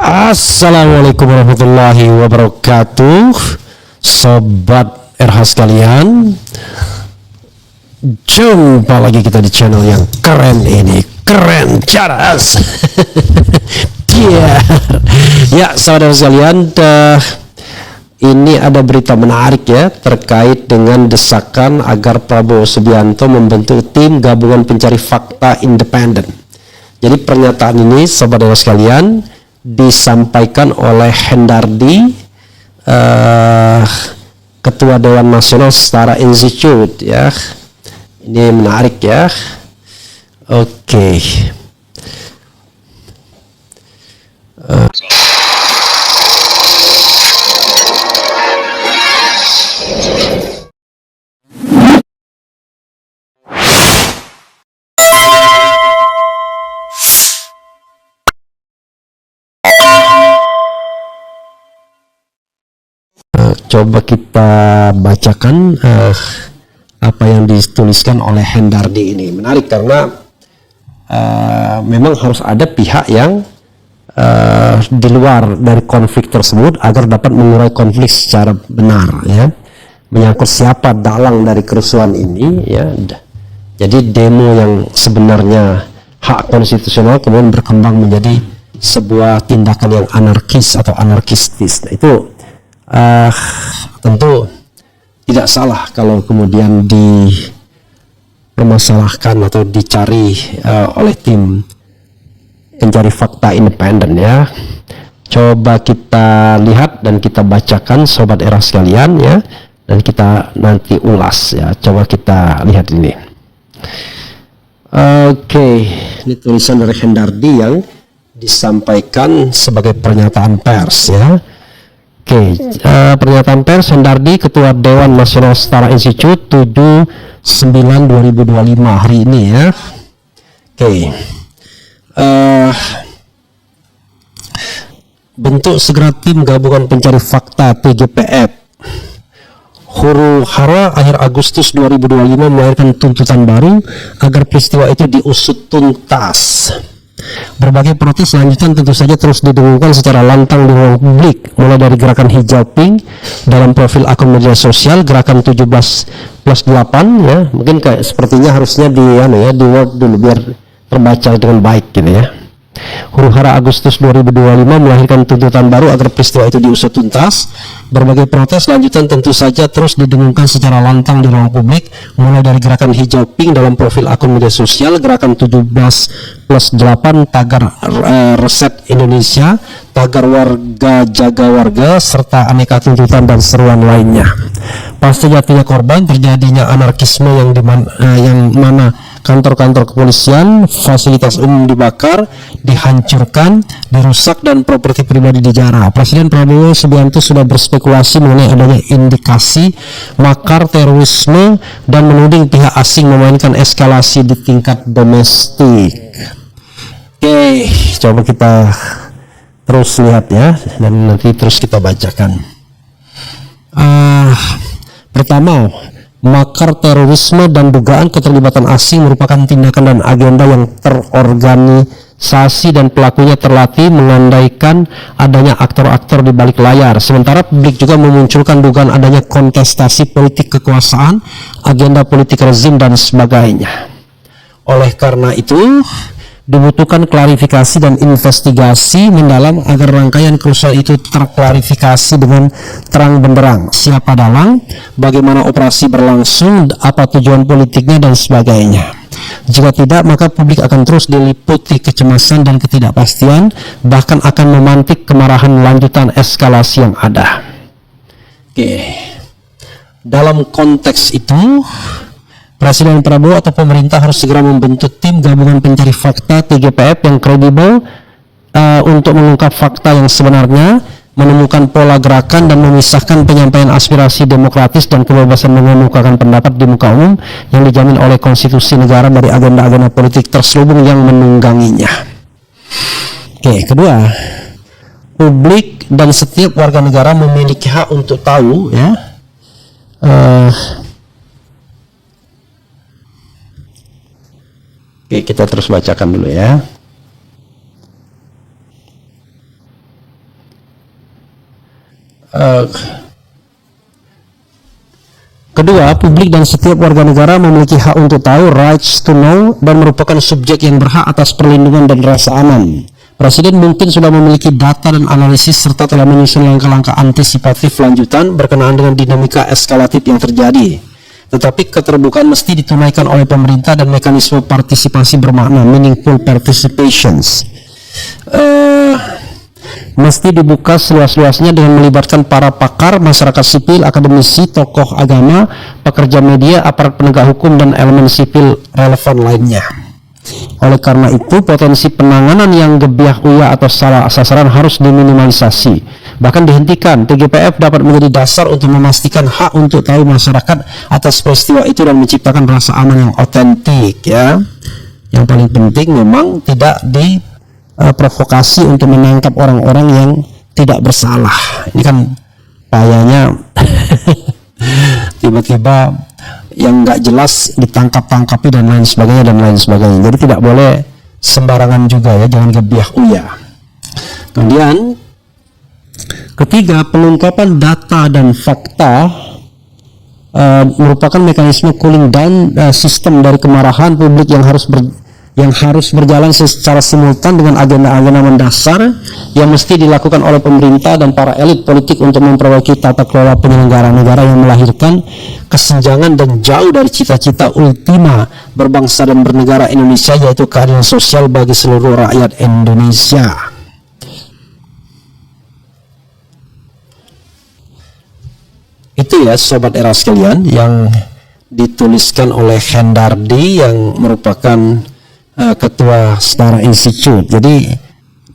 Assalamualaikum warahmatullahi wabarakatuh, sobat RH sekalian. Jumpa lagi kita di channel yang keren ini, keren caras. Ya, saudara sekalian, ini ada berita menarik ya terkait dengan desakan agar Prabowo Subianto membentuk tim gabungan pencari fakta independen. Jadi pernyataan ini, saudara sekalian, disampaikan oleh Hendardi, Ketua Dewan Nasional Setara Institute ya. Ini menarik ya. Oke. Coba kita bacakan apa yang dituliskan oleh Hendardi ini. Menarik karena memang harus ada pihak yang di luar dari konflik tersebut agar dapat mengurai konflik secara benar ya. Menyangkut siapa dalang dari kerusuhan ini ya. Jadi demo yang sebenarnya hak konstitusional kemudian berkembang menjadi sebuah tindakan yang anarkis atau anarkistis. Nah, itu tentu tidak salah kalau kemudian dipermasalahkan atau dicari oleh tim pencari fakta independen ya. Coba kita lihat dan kita bacakan, sobat era sekalian ya, dan kita nanti ulas ya. Coba kita lihat ini. Oke, ini tulisan dari Hendardi yang disampaikan sebagai pernyataan pers ya. Oke, pernyataan pers Hendardi, Ketua Dewan Nasional Setara Institute, 7/9/2025 hari ini ya. Oke, bentuk segera tim gabungan pencari fakta TGPF. Huru hara akhir Agustus 2025 melahirkan tuntutan baru agar peristiwa itu diusut tuntas. Berbagai protes lanjutan tentu saja terus didengungkan secara lantang di ruang publik, mulai dari gerakan hijau pink dalam profil akun media sosial, gerakan 17+8 ya, mungkin kayak sepertinya harusnya di word dulu biar terbaca dengan baik gitu ya. Huru hara Agustus 2025 melahirkan tuntutan baru agar peristiwa itu diusut tuntas. Berbagai protes lanjutan tentu saja terus didengungkan secara lantang di ruang publik, mulai dari gerakan hijau pink dalam profil akun media sosial, gerakan 17+8, tagar Reset Indonesia, tagar warga jaga warga, serta aneka tuntutan dan seruan lainnya. Pasti jatuhnya korban terjadinya anarkisme yang mana kantor-kantor kepolisian, fasilitas umum dibakar, dihancurkan, dirusak, dan properti pribadi dijarah. Presiden Prabowo Subianto sudah berspekulasi mengenai adanya indikasi makar terorisme dan menuding pihak asing memainkan eskalasi di tingkat domestik. Oke, coba kita terus lihat ya, dan nanti terus kita bacakan. Pertama, makar terorisme dan dugaan keterlibatan asing merupakan tindakan dan agenda yang terorganisasi dan pelakunya terlatih mengandaikan adanya aktor-aktor di balik layar. Sementara publik juga memunculkan dugaan adanya kontestasi politik kekuasaan, agenda politik rezim dan sebagainya. Oleh karena itu, dibutuhkan klarifikasi dan investigasi mendalam agar rangkaian kerusuhan itu terklarifikasi dengan terang benderang. Siapa dalang, bagaimana operasi berlangsung, apa tujuan politiknya, dan sebagainya. Jika tidak, maka publik akan terus diliputi kecemasan dan ketidakpastian, bahkan akan memantik kemarahan lanjutan eskalasi yang ada. Oke. Dalam konteks itu, Presiden Prabowo atau pemerintah harus segera membentuk tim gabungan pencari fakta TGPF yang kredibel untuk mengungkap fakta yang sebenarnya, menemukan pola gerakan dan memisahkan penyampaian aspirasi demokratis dan kebebasan mengemukakan pendapat di muka umum yang dijamin oleh konstitusi negara dari agenda-agenda politik terselubung yang menungganginya. Oke, kedua, publik dan setiap warga negara memiliki hak untuk tahu ya. Oke, kita terus bacakan dulu ya. Kedua, publik dan setiap warga negara memiliki hak untuk tahu, rights to know, dan merupakan subjek yang berhak atas perlindungan dan rasa aman. Presiden mungkin sudah memiliki data dan analisis serta telah menyusun langkah-langkah antisipatif lanjutan berkenaan dengan dinamika eskalatif yang terjadi. Tetapi keterbukaan mesti ditunaikan oleh pemerintah dan mekanisme partisipasi bermakna, meaningful participations, mesti dibuka seluas-luasnya dengan melibatkan para pakar, masyarakat sipil, akademisi, tokoh agama, pekerja media, aparat penegak hukum, dan elemen sipil relevan lainnya. Oleh karena itu, potensi penanganan yang gebiah uya atau salah sasaran harus diminimalisasi, bahkan dihentikan. TGPF dapat menjadi dasar untuk memastikan hak untuk tahu masyarakat atas peristiwa itu dan menciptakan rasa aman yang otentik, ya. Yang paling penting memang tidak diprovokasi untuk menangkap orang-orang yang tidak bersalah. Ini kan payahnya tiba-tiba yang nggak jelas ditangkap-tangkapi dan lain sebagainya. Jadi tidak boleh sembarangan juga, ya, jangan gebiah uya. Kemudian ketiga, pengungkapan data dan fakta merupakan mekanisme cooling down sistem dari kemarahan publik yang harus berjalan secara simultan dengan agenda-agenda mendasar yang mesti dilakukan oleh pemerintah dan para elit politik untuk memperbaiki tata kelola penyelenggara negara yang melahirkan kesenjangan dan jauh dari cita-cita ultima berbangsa dan bernegara Indonesia, yaitu keadilan sosial bagi seluruh rakyat Indonesia. Itu ya Sobat Era sekalian yang dituliskan oleh Hendardi yang merupakan Ketua Setara Institute. Jadi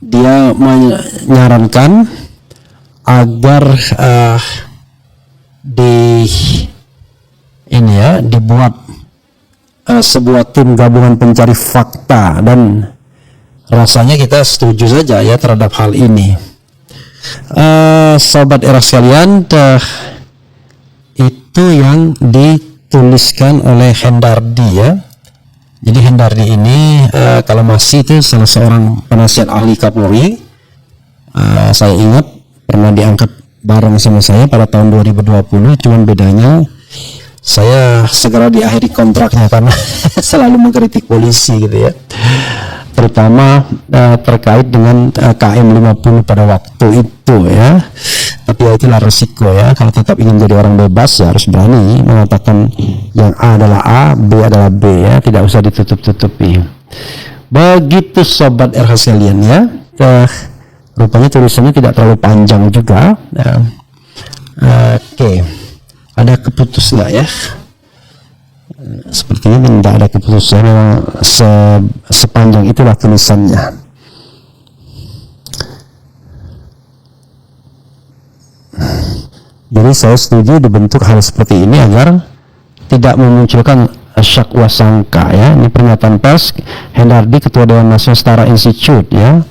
dia menyarankan agar dibuat sebuah tim gabungan pencari fakta, dan rasanya kita setuju saja ya terhadap hal ini. Sobat Era sekalian, itu yang dituliskan oleh Hendardi, ya. Jadi Hendardi ini kalau masih itu salah seorang penasihat ahli Kapolri. Saya ingat pernah diangkat bareng sama saya pada tahun 2020, cuman bedanya saya segera diakhiri kontraknya karena selalu mengkritik polisi gitu ya, terutama terkait dengan KM 50 pada waktu itu ya. Tapi ya itulah resiko ya, kalau tetap ingin jadi orang bebas ya harus berani mengatakan yang A adalah A, B adalah B, ya, tidak usah ditutup-tutupi. Begitu Sobat RH sekalian ya. Rupanya tulisannya tidak terlalu panjang juga. Oke. Ada keputus nggak ya? Sepertinya tidak ada keputusan, memang sepanjang itulah tulisannya. Jadi saya setuju dibentuk hal seperti ini agar tidak memunculkan syak wasangka ya. Ini pernyataan pers Hendardi, Ketua Dewan Nasional Setara Institute ya.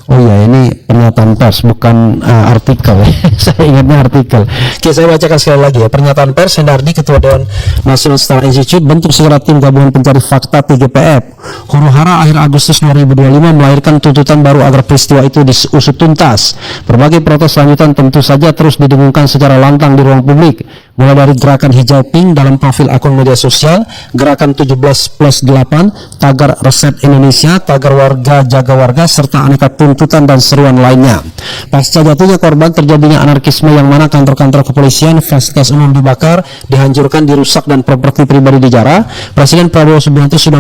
Oh ya, ini pernyataan pers bukan artikel. Saya ingatnya artikel. Oke, saya bacakan sekali lagi ya. Pernyataan pers Hendardi, Ketua Dewan Nasional Setara Institute, bentuk segera tim gabungan pencari fakta TGPF. Huru-hara akhir Agustus 2025 melahirkan tuntutan baru agar peristiwa itu diusut tuntas. Berbagai protes lanjutan tentu saja terus didengungkan secara lantang di ruang publik, mulai dari gerakan hijau pink dalam profil akun media sosial, gerakan 17+8, tagar Reset Indonesia, tagar warga jaga warga, serta aneka tuntutan dan seruan lainnya. Pasca jatuhnya korban, terjadinya anarkisme yang mana kantor-kantor kepolisian, fasilitas umum dibakar, dihancurkan, dirusak, dan properti pribadi dijarah, Presiden Prabowo Subianto sudah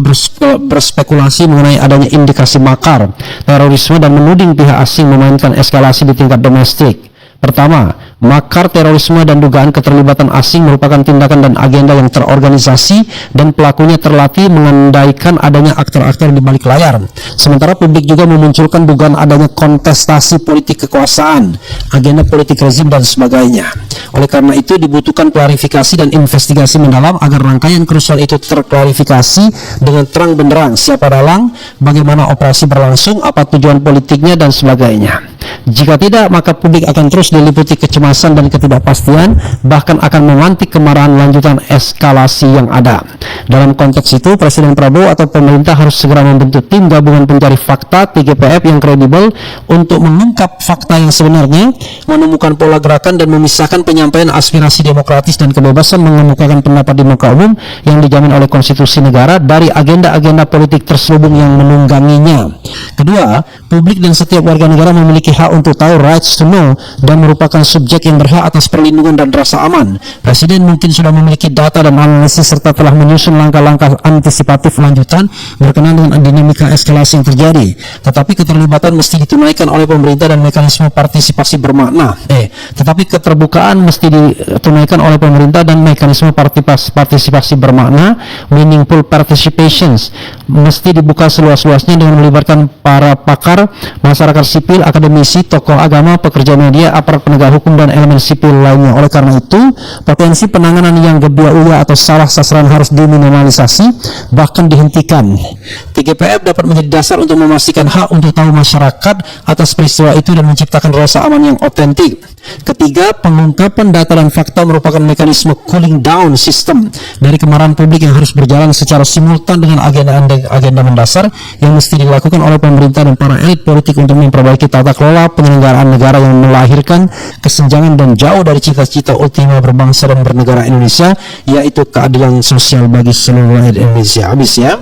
berspekulasi mengenai adanya indikasi makar, terorisme, dan menuding pihak asing memainkan eskalasi di tingkat domestik. Pertama, makar, terorisme, dan dugaan keterlibatan asing merupakan tindakan dan agenda yang terorganisasi dan pelakunya terlatih mengandaikan adanya aktor-aktor di balik layar. Sementara publik juga memunculkan dugaan adanya kontestasi politik kekuasaan, agenda politik rezim, dan sebagainya. Oleh karena itu dibutuhkan klarifikasi dan investigasi mendalam agar rangkaian kerusuhan itu terklarifikasi dengan terang benderang, siapa dalang, bagaimana operasi berlangsung, apa tujuan politiknya, dan sebagainya. Jika tidak, maka publik akan terus diliputi kecemasan dan ketidakpastian, bahkan akan memantik kemarahan lanjutan eskalasi yang ada. Dalam konteks itu, Presiden Prabowo atau pemerintah harus segera membentuk tim gabungan pencari fakta TGPF yang kredibel untuk mengungkap fakta yang sebenarnya, menemukan pola gerakan dan memisahkan penyampaian aspirasi demokratis dan kebebasan mengemukakan pendapat di muka umum yang dijamin oleh konstitusi negara dari agenda-agenda politik terselubung yang menungganginya. Kedua, publik dan setiap warga negara memiliki hak untuk tahu, rights to know, dan merupakan subjek yang berhak atas perlindungan dan rasa aman. Presiden mungkin sudah memiliki data dan analisis serta telah menyusun langkah-langkah antisipatif lanjutan berkenaan dengan dinamika eskalasi yang terjadi. Tetapi keterlibatan mesti ditunaikan oleh pemerintah dan mekanisme partisipasi bermakna. Tetapi keterbukaan mesti ditunaikan oleh pemerintah dan mekanisme partisipasi bermakna, meaningful participations, mesti dibuka seluas-luasnya dengan melibatkan para pakar, masyarakat sipil, akademisi, tokoh agama, pekerja media, aparat penegak hukum, dan elemen sipil lainnya. Oleh karena itu, potensi penanganan yang gebiah-uyah atau salah sasaran harus diminimalisasi, bahkan dihentikan. TGPF dapat menjadi dasar untuk memastikan hak untuk tahu masyarakat atas peristiwa itu dan menciptakan rasa aman yang otentik. Ketiga, pengungkapan data dan fakta merupakan mekanisme cooling down system dari kemarahan publik yang harus berjalan secara simultan dengan agenda mendasar yang mesti dilakukan oleh pemerintah dan para elit politik untuk memperbaiki tata kelola penyelenggaraan negara yang melahirkan kesenjangan dan jauh dari cita-cita ultima berbangsa dan bernegara Indonesia, yaitu keadilan sosial bagi seluruh rakyat Indonesia. Habis ya.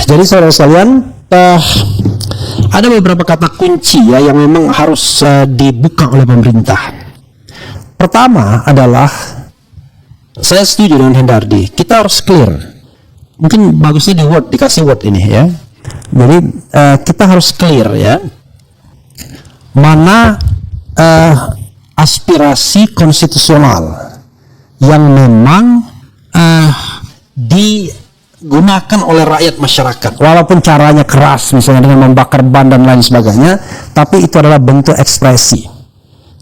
Jadi saudara sekalian, ada beberapa kata kunci ya yang memang harus dibuka oleh pemerintah. Pertama adalah, saya setuju dengan Hendardi, kita harus clear. Mungkin bagusnya dikasih word ini ya. Jadi kita harus clear ya, mana aspirasi konstitusional yang memang digunakan oleh rakyat masyarakat, walaupun caranya keras, misalnya dengan membakar ban dan lain sebagainya, tapi itu adalah bentuk ekspresi.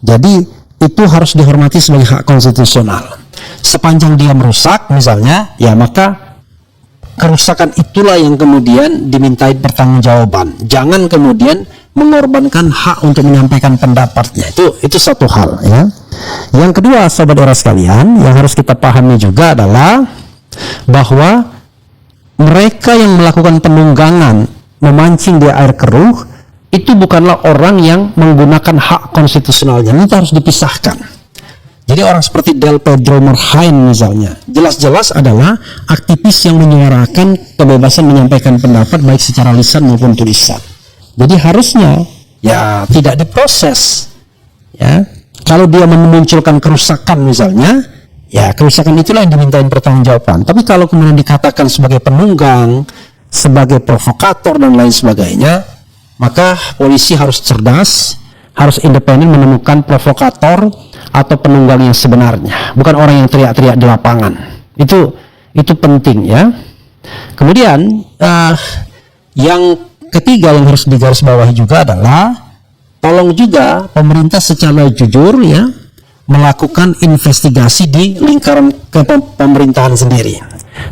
Jadi itu harus dihormati sebagai hak konstitusional. Sepanjang dia merusak misalnya, ya maka kerusakan itulah yang kemudian dimintai pertanggungjawaban. Jangan kemudian mengorbankan hak untuk menyampaikan pendapatnya. Itu satu hal ya. Yang kedua, sahabat era sekalian, yang harus kita pahami juga adalah bahwa mereka yang melakukan penunggangan, memancing di air keruh, itu bukanlah orang yang menggunakan hak konstitusionalnya. Itu harus dipisahkan. Jadi orang seperti Del Pedro Marhain misalnya, jelas-jelas adalah aktivis yang menyuarakan kebebasan menyampaikan pendapat baik secara lisan maupun tulisan. Jadi harusnya ya tidak diproses. Ya, kalau dia memunculkan kerusakan misalnya, ya kerusakan itulah yang dimintain pertanggungjawaban. Tapi kalau kemudian dikatakan sebagai penunggang, sebagai provokator dan lain sebagainya, maka polisi harus cerdas, harus independen menemukan provokator atau penunggang yang sebenarnya, bukan orang yang teriak-teriak di lapangan. Itu penting ya. Kemudian yang ketiga yang harus digarisbawahi juga adalah, tolong juga pemerintah secara jujur ya melakukan investigasi di lingkaran pemerintahan sendiri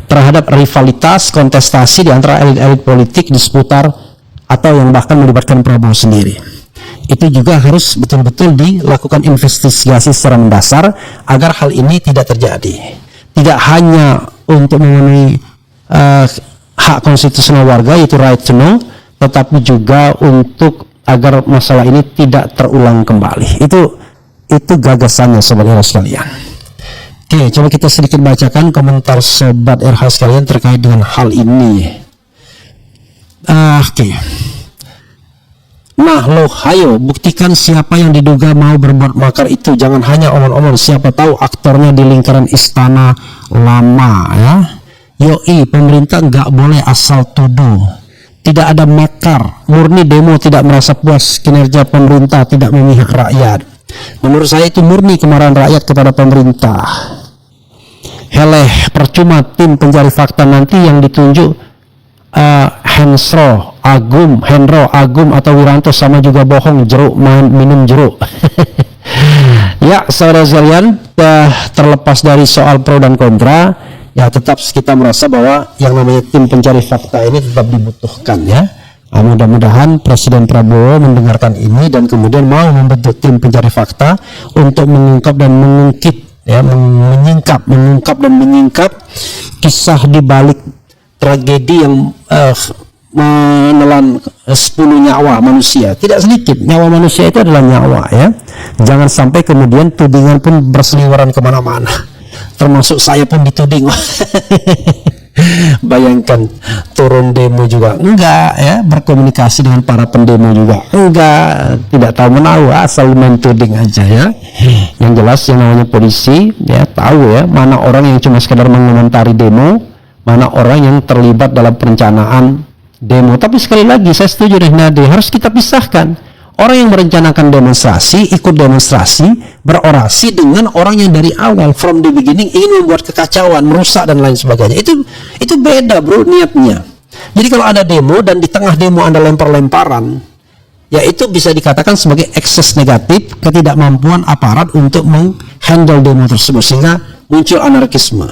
terhadap rivalitas kontestasi di antara elit-elit politik di seputar atau yang bahkan melibatkan Prabowo sendiri. Itu juga harus betul-betul dilakukan investigasi secara mendasar agar hal ini tidak terjadi. Tidak hanya untuk memenuhi hak konstitusional warga, yaitu right to know, tetapi juga untuk agar masalah ini tidak terulang kembali. Itu gagasannya sobat RH sekalian. Oke, coba kita sedikit bacakan komentar sobat RH sekalian terkait dengan hal ini. Oke. Nah, hayo buktikan siapa yang diduga mau berbuat makar itu. Jangan hanya omong-omong, siapa tahu aktornya di lingkaran istana lama ya. Yoi, pemerintah nggak boleh asal tuduh. Tidak ada makar, murni demo tidak merasa puas kinerja pemerintah, tidak memihak rakyat. Menurut saya itu murni kemarahan rakyat kepada pemerintah. Heleh, percuma tim pencari fakta nanti yang ditunjuk Hendro Agum atau Wiranto sama juga bohong, jeruk minum jeruk. Ya, saudara sekalian, terlepas dari soal pro dan kontra, ya tetap kita merasa bahwa yang namanya tim pencari fakta ini tetap dibutuhkan ya. Mudah-mudahan Presiden Prabowo mendengarkan ini dan kemudian mau membentuk tim pencari fakta untuk mengungkap dan mengungkit, ya, mengungkap dan menyingkap kisah di balik tragedi yang menelan 10 nyawa manusia. Tidak sedikit, nyawa manusia itu adalah nyawa, ya. Jangan sampai kemudian tudingan pun berseliweran kemana-mana, termasuk saya pun dituding. Bayangkan turun demo juga enggak, ya, berkomunikasi dengan para pendemo juga enggak, tidak tahu menahu, asal main tuding aja, ya. Yang jelas yang namanya polisi, ya, tahu, ya, mana orang yang cuma sekedar mengomentari demo, mana orang yang terlibat dalam perencanaan demo. Tapi sekali lagi saya setuju dengan Nade, harus kita pisahkan orang yang merencanakan demonstrasi, ikut demonstrasi, berorasi, dengan orang yang dari awal from the beginning ingin membuat kekacauan, merusak dan lain sebagainya. Itu beda, bro, niatnya. Jadi kalau ada demo dan di tengah demo Anda lempar-lemparan, ya itu bisa dikatakan sebagai ekses negatif, ketidakmampuan aparat untuk menghandle demo tersebut sehingga muncul anarkisme.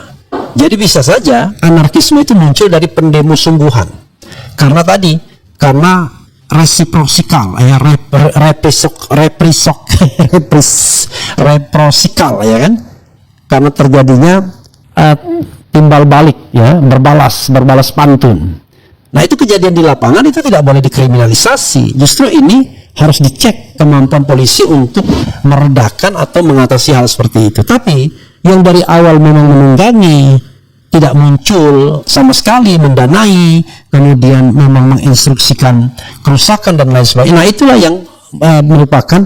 Jadi bisa saja anarkisme itu muncul dari pendemo sungguhan. Karena resiprosikal, ya, reprosikal, ya kan, karena terjadinya timbal balik, ya, berbalas pantun. Nah, itu kejadian di lapangan, itu tidak boleh dikriminalisasi. Justru ini harus dicek kemampuan polisi untuk meredakan atau mengatasi hal seperti itu. Tapi yang dari awal memang menunggangi, tidak muncul sama sekali, mendanai, kemudian memang menginstruksikan kerusakan dan lain sebagainya. Nah, itulah yang merupakan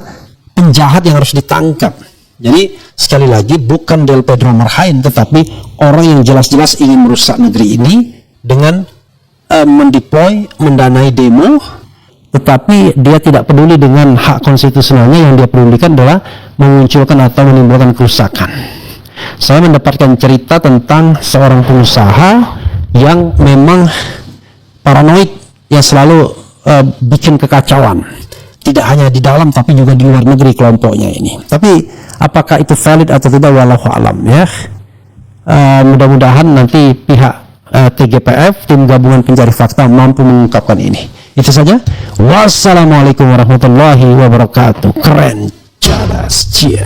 penjahat yang harus ditangkap. Jadi sekali lagi bukan Del Pedro Marhain, tetapi orang yang jelas-jelas ingin merusak negeri ini dengan mendeploy, mendanai demo, tetapi dia tidak peduli dengan hak konstitusionalnya. Yang dia pedulikan adalah memunculkan atau menimbulkan kerusakan. Saya mendapatkan cerita tentang seorang pengusaha yang memang paranoid, yang selalu bikin kekacauan, tidak hanya di dalam tapi juga di luar negeri kelompoknya ini. Tapi apakah itu valid atau tidak, wallahu alam, ya. Mudah-mudahan nanti pihak TGPF, tim gabungan pencari fakta, mampu mengungkapkan ini. Itu saja. Wassalamualaikum warahmatullahi wabarakatuh. Keren, cadas, cheer.